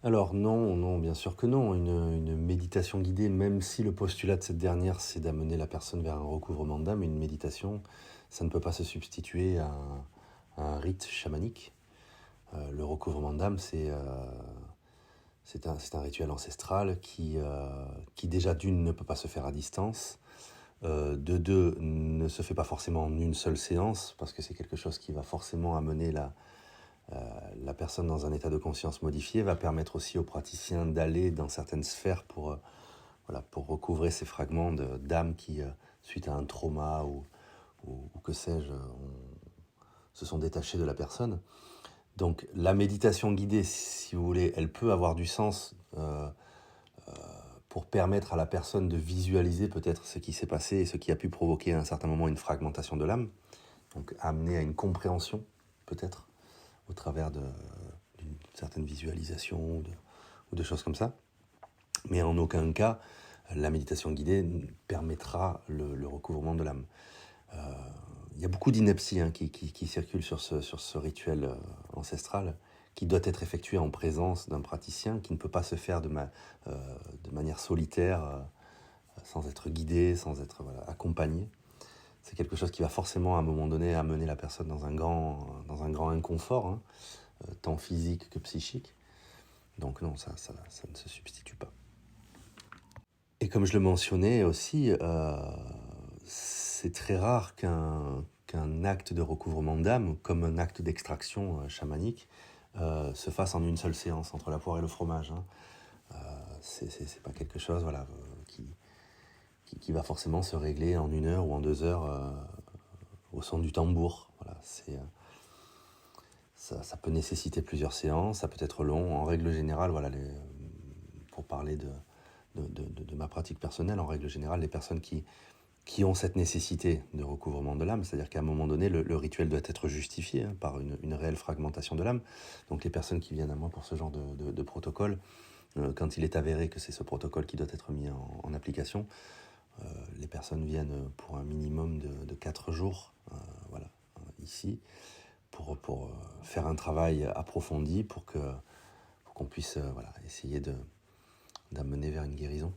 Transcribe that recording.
Alors non, non, bien sûr que non. Une méditation guidée, même si le postulat de cette dernière, c'est d'amener la personne vers un recouvrement d'âme, une méditation, ça ne peut pas se substituer à un rite chamanique. Le recouvrement d'âme, c'est un rituel ancestral qui déjà d'une ne peut pas se faire à distance, de deux ne se fait pas forcément en une seule séance, parce que c'est quelque chose qui va forcément amener la personne dans un état de conscience modifié, va permettre aussi aux praticiens d'aller dans certaines sphères voilà, pour recouvrer ces fragments d'âme qui, suite à un trauma ou que sais-je, se sont détachés de la personne. Donc la méditation guidée, si vous voulez, elle peut avoir du sens pour permettre à la personne de visualiser peut-être ce qui s'est passé et ce qui a pu provoquer à un certain moment une fragmentation de l'âme, donc amener à une compréhension peut-être au travers d'une certaine visualisation ou de choses comme ça. Mais en aucun cas, la méditation guidée permettra le recouvrement de l'âme. Il y a beaucoup d'inepties qui circulent sur ce rituel ancestral qui doit être effectué en présence d'un praticien, qui ne peut pas se faire de manière solitaire, sans être guidé, sans être accompagné. C'est quelque chose qui va forcément à un moment donné amener la personne dans un grand inconfort, hein, tant physique que psychique. Donc non, ça ne se substitue pas. Et comme je le mentionnais aussi, c'est très rare qu'un acte de recouvrement d'âme, comme un acte d'extraction chamanique, se fasse en une seule séance entre la poire et le fromage, hein. C'est pas quelque chose qui va forcément se régler en 1 heure ou en 2 heures au son du tambour. Voilà, ça peut nécessiter plusieurs séances, ça peut être long. En règle générale, voilà, pour parler de ma pratique personnelle, en règle générale, les personnes qui ont cette nécessité de recouvrement de l'âme, c'est-à-dire qu'à un moment donné, le rituel doit être justifié, hein, par une réelle fragmentation de l'âme. Donc les personnes qui viennent à moi pour ce genre de protocole, quand il est avéré que c'est ce protocole qui doit être mis en application, les personnes viennent pour un minimum de 4 jours, voilà, ici, pour faire un travail approfondi pour qu'on puisse voilà, essayer d'amener vers une guérison.